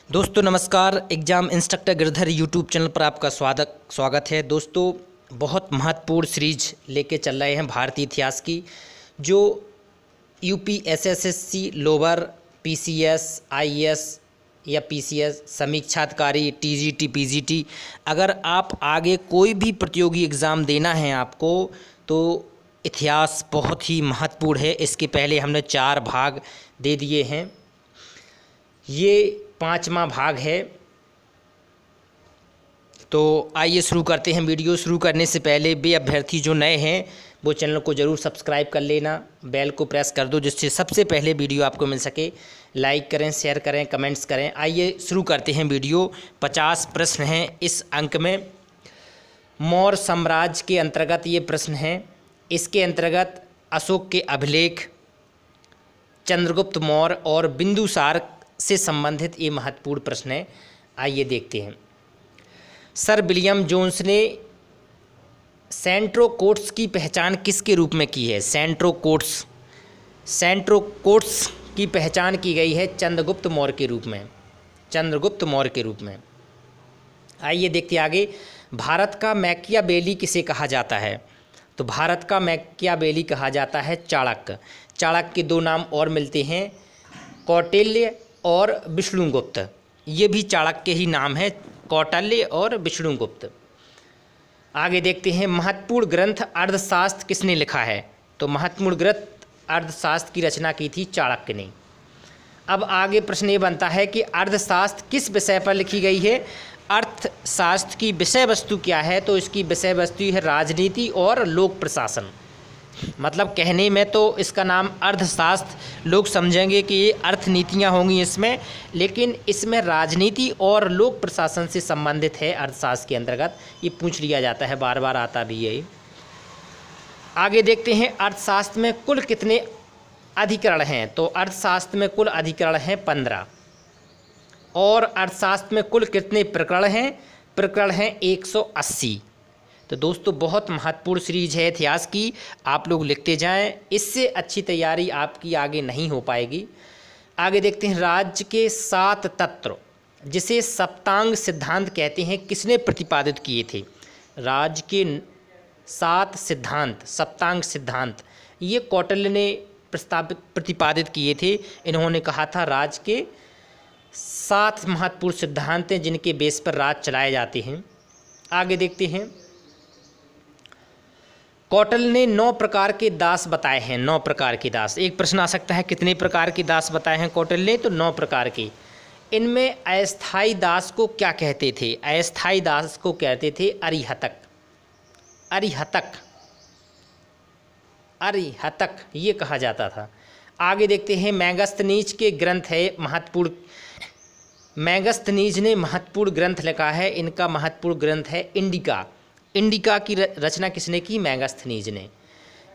दोस्तों नमस्कार। Exam instructor Girdhar YouTube channel पर आपका स्वागत है। दोस्तों बहुत महत्वपूर्ण सीरीज लेके चल रहे हैं भारतीय इतिहास की, जो UP SSC lower PCS IAS या पीसीएस समीक्षाधिकारी टीजीटी पीजीटी, अगर आप आगे कोई भी प्रतियोगी एग्ज़ाम देना है आपको तो इतिहास बहुत ही महत्वपूर्ण है। इसके पहले हमने 4 भाग दे दिए हैं, ये 5वां भाग है। तो आइए शुरू करते हैं। वीडियो शुरू करने से पहले वे अभ्यर्थी जो नए हैं वो चैनल को ज़रूर सब्सक्राइब कर लेना, बेल को प्रेस कर दो जिससे सबसे पहले वीडियो आपको मिल सके। लाइक करें, शेयर करें, कमेंट्स करें। आइए शुरू करते हैं वीडियो। 50 प्रश्न हैं इस अंक में। मौर्य साम्राज्य के अंतर्गत ये प्रश्न हैं। इसके अंतर्गत अशोक के अभिलेख, चंद्रगुप्त मौर्य और बिंदुसार से संबंधित ये महत्वपूर्ण प्रश्न है। आइए देखते हैं। सर विलियम जोन्स ने सेंट्रोकोट्स की पहचान किसके रूप में की है? सेंट्रोकोट्स की पहचान की गई है चंद्रगुप्त मौर्य के रूप में। आइए देखते आगे। भारत का मैकियावेली किसे कहा जाता है? तो भारत का मैकियावेली कहा जाता है चाणक्य। चाणक्य के 2 नाम और मिलते हैं, कौटिल्य और विष्णुगुप्त। ये भी चाणक्य ही नाम है, कौटिल्य और विष्णुगुप्त। आगे देखते हैं। महत्वपूर्ण ग्रंथ अर्थशास्त्र किसने लिखा है? तो महत्वपूर्ण ग्रंथ अर्थशास्त्र की रचना की थी चाणक्य ने। अब आगे प्रश्न ये बनता है कि अर्थशास्त्र किस विषय पर लिखी गई है? अर्थशास्त्र की विषय वस्तु क्या है? तो इसकी विषय वस्तु है राजनीति और लोक प्रशासन। मतलब कहने में तो इसका नाम अर्थशास्त्र, लोग समझेंगे कि ये अर्थनीतियाँ होंगी इसमें, लेकिन इसमें राजनीति और लोक प्रशासन से संबंधित है। अर्थशास्त्र के अंतर्गत ये पूछ लिया जाता है, बार बार आता भी है। आगे देखते हैं। अर्थशास्त्र में कुल कितने अधिकरण हैं? तो अर्थशास्त्र में कुल अधिकरण हैं 15। और अर्थशास्त्र में कुल कितने प्रकरण हैं? प्रकरण हैं 180। तो दोस्तों बहुत महत्वपूर्ण सीरीज है इतिहास की, आप लोग लिखते जाएं। इससे अच्छी तैयारी आपकी आगे नहीं हो पाएगी। आगे देखते हैं। राज्य के 7 तत्व जिसे सप्तांग सिद्धांत कहते हैं, किसने प्रतिपादित किए थे? राज्य के 7 सिद्धांत, सप्तांग सिद्धांत, ये कौटिल्य ने प्रतिपादित किए थे। इन्होंने कहा था राज्य के 7 महत्वपूर्ण सिद्धांत हैं जिनके बेस पर राज्य चलाए जाते हैं। आगे देखते हैं। कौटिल्य ने 9 प्रकार के दास बताए हैं। 9 प्रकार के दास। एक प्रश्न आ सकता है कितने प्रकार के दास बताए हैं कौटिल्य ने? तो 9 प्रकार के। इनमें अस्थायी दास को क्या कहते थे? अस्थायी दास को कहते थे अरिहतक ये कहा जाता था। आगे देखते हैं। मेगास्थनीज के ग्रंथ है महत्वपूर्ण। मेगास्थनीज ने महत्वपूर्ण ग्रंथ लिखा है। इनका महत्वपूर्ण ग्रंथ है इंडिका। इंडिका की रचना किसने की? मेगास्थनीज ने।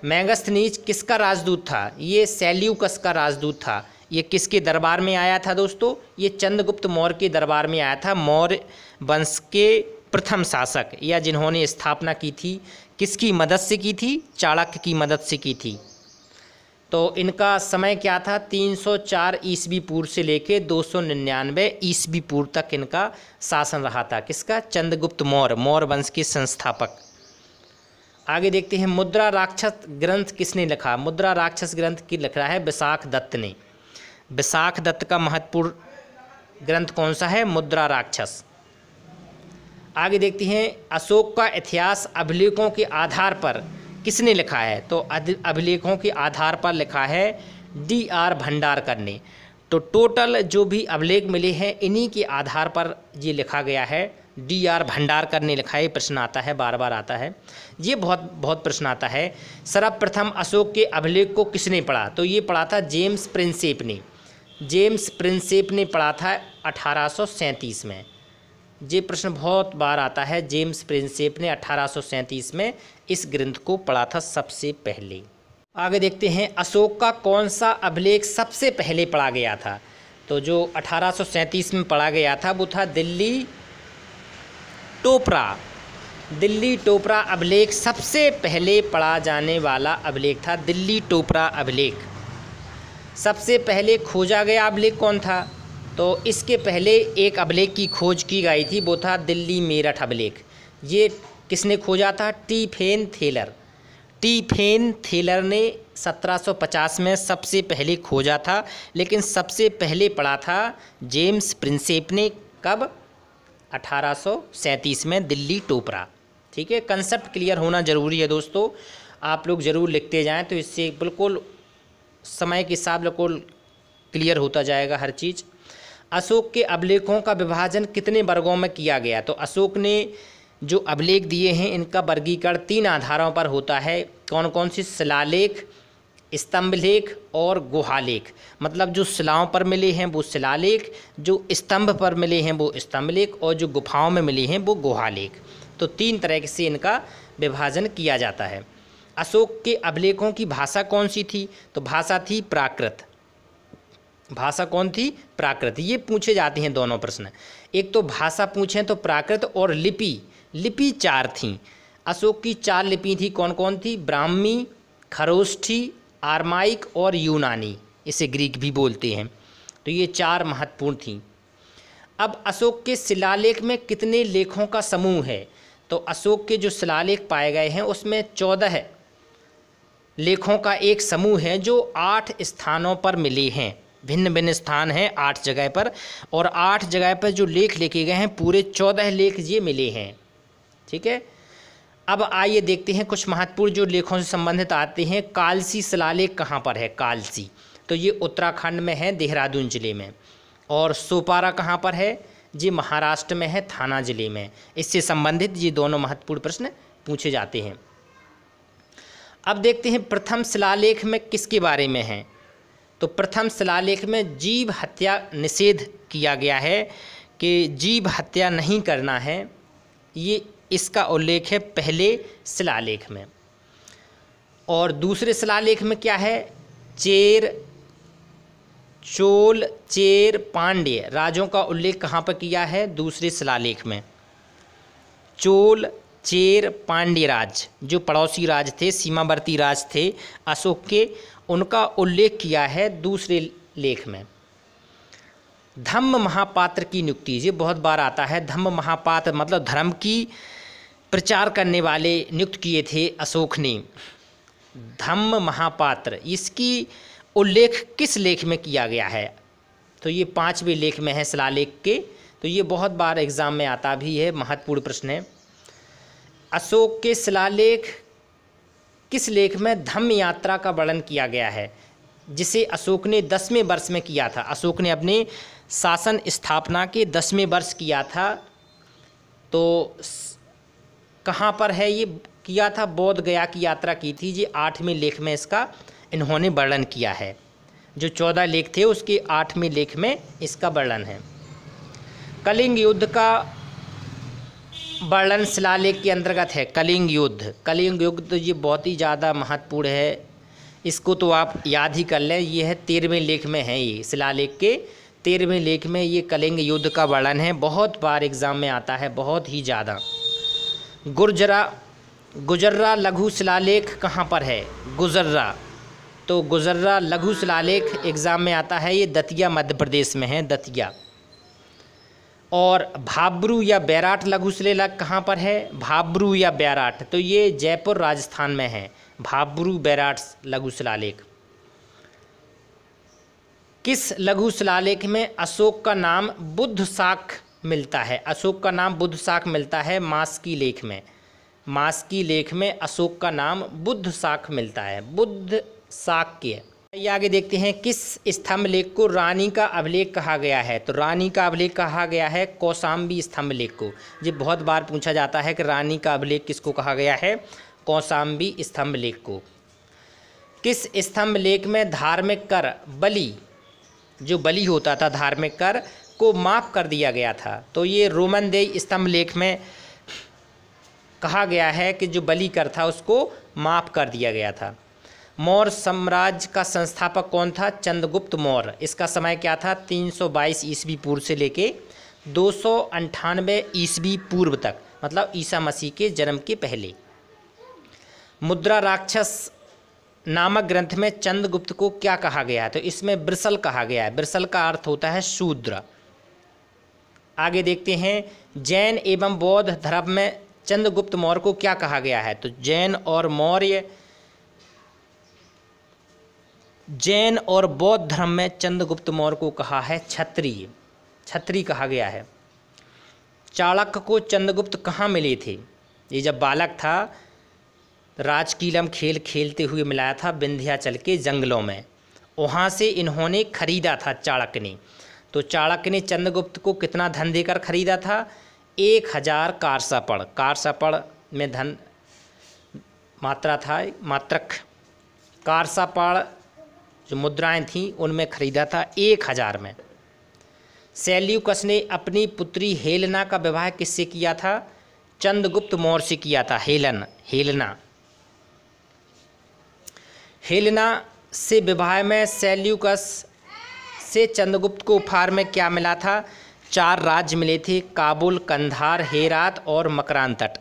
मेगास्थनीज किसका राजदूत था? ये सेल्यूकस का राजदूत था। ये किसके दरबार में आया था दोस्तों? ये चंद्रगुप्त मौर्य के दरबार में आया था। मौर्य वंश के प्रथम शासक, या जिन्होंने स्थापना की थी, किसकी मदद से की थी? चाणक्य की मदद से की थी। तो इनका समय क्या था? 304 ईस्वी पूर्व से लेके 299 ईस्वी पूर्व तक इनका शासन रहा था। किसका? चंद्रगुप्त मौर्य, मौर्य वंश के संस्थापक। आगे देखते हैं। मुद्रा राक्षस ग्रंथ किसने लिखा? मुद्रा राक्षस ग्रंथ की लिख रहा है विशाख दत्त ने। विशाख दत्त का महत्वपूर्ण ग्रंथ कौन सा है? मुद्रा राक्षस। आगे देखते हैं। अशोक का इतिहास अभिलेखों के आधार पर किसने लिखा है? तो अभिलेखों के आधार पर लिखा है D.R. भंडारकर ने। तो टोटल जो भी अभिलेख मिले हैं इन्हीं के आधार पर ये लिखा गया है। D.R. भंडारकर ने लिखा है। ये प्रश्न आता है, बार बार आता है, ये बहुत प्रश्न आता है। सर्वप्रथम अशोक के अभिलेख को किसने पढ़ा? तो ये पढ़ा था जेम्स प्रिंसेप ने। जेम्स प्रिंसेप ने पढ़ा था 1837 में। ये प्रश्न बहुत बार आता है। जेम्स प्रिंसेप ने 1837 में इस ग्रंथ को पढ़ा था सबसे पहले। आगे देखते हैं। अशोक का कौन सा अभिलेख सबसे पहले पढ़ा गया था? तो जो 1837 में पढ़ा गया था वो था दिल्ली टोपरा अभिलेख। सबसे पहले पढ़ा जाने वाला अभिलेख था दिल्ली टोपरा अभिलेख। सबसे पहले खोजा गया अभिलेख कौन था? तो इसके पहले एक अभिलेख की खोज की गई थी, वो था दिल्ली मेरठ अभिलेख। ये किसने खोजा था? टीफेन थेलर। टीफेन थेलर ने 1750 में सबसे पहले खोजा था, लेकिन सबसे पहले पढ़ा था जेम्स प्रिंसेप ने। कब? 1837 में, दिल्ली टोपरा। ठीक है, कंसेप्ट क्लियर होना ज़रूरी है दोस्तों, आप लोग ज़रूर लिखते जाएं, तो इससे बिल्कुल समय के साथ बिल्कुल क्लियर होता जाएगा हर चीज़। अशोक के अभिलेखों का विभाजन कितने वर्गों में किया गया? तो अशोक ने जो अभिलेख दिए हैं इनका वर्गीकरण 3 आधारों पर होता है। कौन कौन सी? शिलालेख, स्तंभलेख और गुहालेख। मतलब जो शिलाओं पर मिले हैं वो शिलालेख, जो स्तंभ पर मिले हैं वो स्तंभलेख, और जो गुफाओं में मिले हैं वो गुहालेख। तो 3 तरह से इनका विभाजन किया जाता है। अशोक के अभिलेखों की भाषा कौन सी थी? तो भाषा थी प्राकृत। भाषा कौन थी? प्राकृत। ये पूछे जाते हैं दोनों प्रश्न। एक तो भाषा पूछें तो प्राकृत, और लिपि। लिपि 4 थीं। अशोक की 4 लिपि थी। कौन कौन थी? ब्राह्मी, खरोष्ठी, आर्माइक और यूनानी। इसे ग्रीक भी बोलते हैं। तो ये 4 महत्वपूर्ण थीं। अब अशोक के शिलालेख में कितने लेखों का समूह है? तो अशोक के जो शिलालेख पाए गए हैं उसमें 14 लेखों का एक समूह है, जो 8 स्थानों पर मिले हैं। भिन्न भिन्न स्थान हैं 8 जगह पर, और 8 जगह पर जो लेख लिखे गए हैं पूरे 14 लेख ये मिले हैं। ठीक है, अब आइए देखते हैं कुछ महत्वपूर्ण जो लेखों से संबंधित आते हैं। कालसी शिलालेख कहाँ पर है? कालसी, तो ये उत्तराखंड में है, देहरादून जिले में। और सोपारा कहाँ पर है? ये महाराष्ट्र में है, थाना जिले में। इससे संबंधित ये दोनों महत्वपूर्ण प्रश्न पूछे जाते हैं। अब देखते हैं प्रथम शिलालेख में किसके बारे में है। तो प्रथम शिलालेख में जीव हत्या निषेध किया गया है कि जीव हत्या नहीं करना है, ये इसका उल्लेख है पहले शिलालेख में। और दूसरे शिलालेख में क्या है? चोल, चेर, पांड्य राजों का उल्लेख कहाँ पर किया है? दूसरे शिलालेख में। चोल, चेर, पांड्य राज जो पड़ोसी राज थे, सीमावर्ती राज थे अशोक के, उनका उल्लेख किया है दूसरे लेख में। धम्म महापात्र की नियुक्ति, ये बहुत बार आता है। धम्म महापात्र मतलब धर्म की प्रचार करने वाले नियुक्त किए थे अशोक ने। धम्म महापात्र, इसकी उल्लेख किस लेख में किया गया है? तो ये 5वें लेख में है शिलालेख के। तो ये बहुत बार एग्जाम में आता भी है, महत्वपूर्ण प्रश्न है। अशोक के शिलालेख किस लेख में धम्म यात्रा का वर्णन किया गया है, जिसे अशोक ने 10वें वर्ष में किया था? अशोक ने अपने शासन स्थापना के 10वें वर्ष किया था। तो कहाँ पर है ये किया था? बोध गया की यात्रा की थी। ये 8वें लेख में इसका इन्होंने वर्णन किया है। जो 14 लेख थे उसके 8वें लेख में इसका वर्णन है। कलिंग युद्ध का वर्णन शिलालेख के अंतर्गत है। कलिंग युद्ध, कलिंग युद्ध ये बहुत ही ज़्यादा महत्वपूर्ण है, इसको तो आप याद ही कर लें। ये है 13वें लेख में है, ये शिलालेख के 13वें लेख में ये कलिंग युद्ध का वर्णन है। बहुत बार एग्जाम में आता है, बहुत ही ज़्यादा। गुजर्रा लघु शिलालेख कहाँ पर है? गुजर्रा, तो गुजर्रा लघु शिलालेख एग्जाम में आता है, ये दतिया मध्य प्रदेश में है, दतिया। और भाब्रू या बैराट लघु शिलालेख कहाँ पर है? भाब्रू या बैराट, तो ये जयपुर राजस्थान में है, भाब्रू बैराट लघु शिलालेख। किस लघु शिलालेख में अशोक का नाम बुद्ध शाख मिलता है? अशोक का नाम बुद्ध शाख मिलता है मास्की लेख में। मास्की लेख में अशोक का नाम बुद्ध शाख मिलता है, बुद्ध शाक्य। ये आगे देखते हैं, किस स्तंभ लेख को रानी का अभिलेख कहा गया है? तो रानी का अभिलेख कहा गया है कौशाम्बी स्तंभ लेख को। ये बहुत बार पूछा जाता है कि रानी का अभिलेख किसको कहा गया है? कौशाम्बी स्तंभ लेख को। किस स्तंभ लेख में धार्मिक कर बलि, जो बलि होता था धार्मिक कर, को माफ़ कर दिया गया था? तो ये रोमनदेई स्तंभ लेख में कहा गया है कि जो बलि कर था उसको माफ़ कर दिया गया था। मौर्य साम्राज्य का संस्थापक कौन था? चंद्रगुप्त मौर्य। इसका समय क्या था? 322 ईस्वी पूर्व से लेके 298 ईस्वी पूर्व तक, मतलब ईसा मसीह के जन्म के पहले। मुद्रा राक्षस नामक ग्रंथ में चंद्रगुप्त को क्या कहा गया है? तो इसमें वृषल कहा गया है। वृषल का अर्थ होता है शूद्र। आगे देखते हैं, जैन एवं बौद्ध धर्म में चंद्रगुप्त मौर्य को क्या कहा गया है? तो जैन और बौद्ध धर्म में चंद्रगुप्त मौर्य को कहा है क्षत्रिय। क्षत्रिय कहा गया है। चाणक्य को चंद्रगुप्त कहाँ मिले थे? ये जब बालक था, राजकीलम खेल खेलते हुए मिला था विंध्याचल के जंगलों में, वहाँ से इन्होंने खरीदा था चाणक्य ने। तो चाणक्य ने चंद्रगुप्त को कितना धन देकर खरीदा था? 1000 कारसापड़। कारसापड़ में धन मात्रा था, मात्रक। कारसापड़ जो मुद्राएं थीं उनमें खरीदा था 1000 में। सेल्यूकस ने अपनी पुत्री हेलेना का विवाह किससे किया था? चंद्रगुप्त मौर्य से किया था। हेलेना से विवाह में सेल्यूकस से चंद्रगुप्त को उपहार में क्या मिला था? 4 राज्य मिले थे, काबुल, कंधार, हेरात और मकरान तट।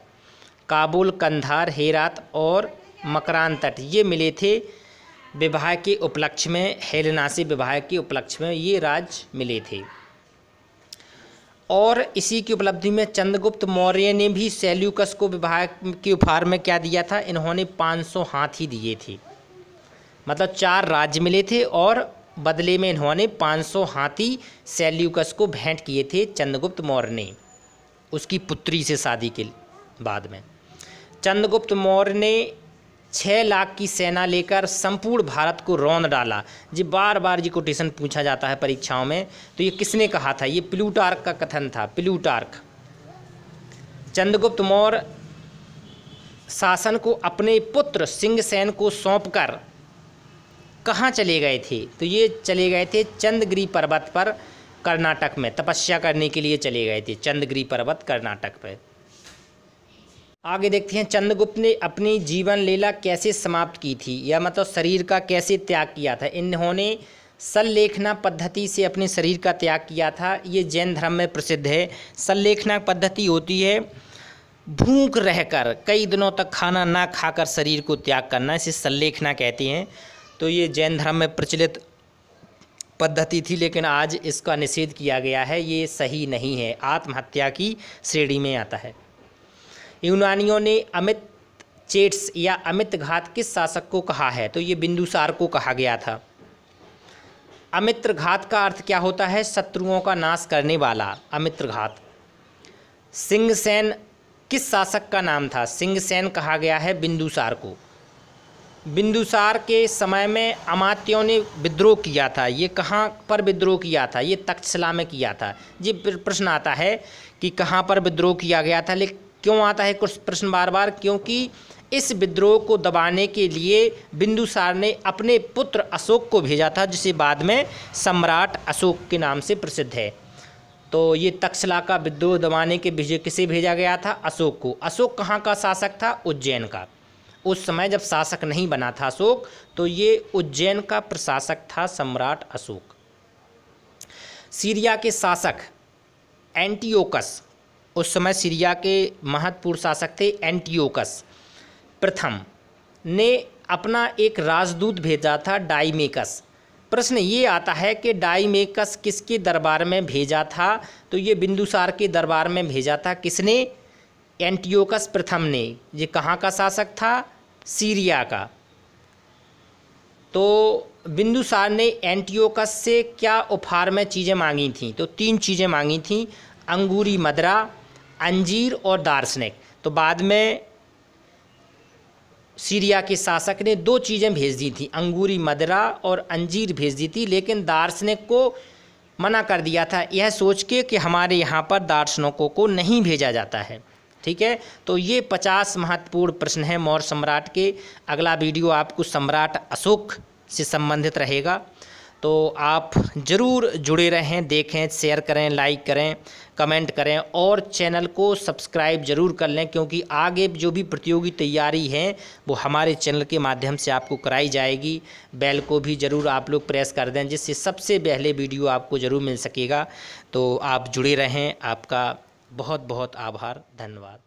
काबुल, कंधार, हेरात और मकरान तट ये मिले थे विवाह के उपलक्ष्य में। हेलेना से विवाह के उपलक्ष्य में ये राज्य मिले थे। और इसी की उपलब्धि में चंद्रगुप्त मौर्य ने भी सेल्यूकस को विवाह के उपहार में क्या दिया था? इन्होंने 500 हाथी दिए थे। मतलब 4 राज्य मिले थे और बदले में इन्होंने 500 हाथी सेल्यूकस को भेंट किए थे चंद्रगुप्त मौर्य ने, उसकी पुत्री से शादी के बाद में। चंद्रगुप्त मौर्य ने 6 लाख की सेना लेकर संपूर्ण भारत को रौंद डाला। जी बार बार ये कोटेशन पूछा जाता है परीक्षाओं में। तो ये किसने कहा था? ये प्लूटार्क का कथन था। प्लूटार्क। चंद्रगुप्त मौर्य शासन को अपने पुत्र सिंहसेन को सौंपकर कहाँ चले गए थे? तो ये चले गए थे चंद्रगिरी पर्वत पर, कर्नाटक में तपस्या करने के लिए चले गए थे। चंद्रगिरी पर्वत कर्नाटक पर। आगे देखते हैं, चंद्रगुप्त ने अपनी जीवन लीला कैसे समाप्त की थी, या मतलब शरीर का कैसे त्याग किया था? इन्होंने सल्लेखना पद्धति से अपने शरीर का त्याग किया था। ये जैन धर्म में प्रसिद्ध है। सल्लेखना पद्धति होती है भूख रहकर कई दिनों तक खाना ना खाकर शरीर को त्याग करना, इसे सल्लेखना कहते हैं। तो ये जैन धर्म में प्रचलित पद्धति थी, लेकिन आज इसका निषेध किया गया है। ये सही नहीं है, आत्महत्या की श्रेणी में आता है। यूनानियों ने अमित चेट्स या अमित घात किस शासक को कहा है? तो ये बिंदुसार को कहा गया था। अमित्र घात का अर्थ क्या होता है? शत्रुओं का नाश करने वाला, अमित्र घात। सिंहसेन किस शासक का नाम था? सिंहसेन कहा गया है बिंदुसार को। बिंदुसार के समय में अमात्यों ने विद्रोह किया था। ये कहाँ पर विद्रोह किया था? ये तक्षशिला में किया था। ये प्रश्न आता है कि कहाँ पर विद्रोह किया गया था। लेकिन क्यों आता है कुछ प्रश्न बार बार? क्योंकि इस विद्रोह को दबाने के लिए बिंदुसार ने अपने पुत्र अशोक को भेजा था, जिसे बाद में सम्राट अशोक के नाम से प्रसिद्ध है। तो ये तक्षशिला का विद्रोह दबाने के विजय किसे भेजा गया था? अशोक को। अशोक कहाँ का शासक था? उज्जैन का। उस समय जब शासक नहीं बना था अशोक, तो ये उज्जैन का प्रशासक था सम्राट अशोक। सीरिया के शासक एंटियोकस, उस समय सीरिया के महत्वपूर्ण शासक थे एंटियोकस प्रथम ने अपना एक राजदूत भेजा था डाइमेकस। प्रश्न ये आता है कि डाइमेकस किसके दरबार में भेजा था? तो ये बिंदुसार के दरबार में भेजा था। किसने? एंटियोकस प्रथम ने। ये कहाँ का शासक था? सीरिया का। तो बिंदुसार ने एंटियोकस से क्या उपहार में चीज़ें मांगी थीं? तो 3 चीज़ें मांगी थीं, अंगूरी मदरा, अंजीर और दार्शनिक। तो बाद में सीरिया के शासक ने 2 चीज़ें भेज दी थी, अंगूरी मदरा और अंजीर भेज दी थी, लेकिन दार्शनिक को मना कर दिया था, यह सोच के कि हमारे यहाँ पर दार्शनिकों को नहीं भेजा जाता है। ठीक है, तो ये 50 महत्वपूर्ण प्रश्न हैं मौर्य सम्राट के। अगला वीडियो आपको सम्राट अशोक से संबंधित रहेगा। तो आप ज़रूर जुड़े रहें, देखें, शेयर करें, लाइक करें, कमेंट करें और चैनल को सब्सक्राइब ज़रूर कर लें, क्योंकि आगे जो भी प्रतियोगी तैयारी है वो हमारे चैनल के माध्यम से आपको कराई जाएगी। बेल को भी ज़रूर आप लोग प्रेस कर दें, जिससे सबसे पहले वीडियो आपको ज़रूर मिल सकेगा। तो आप जुड़े रहें। आपका बहुत बहुत आभार, धन्यवाद।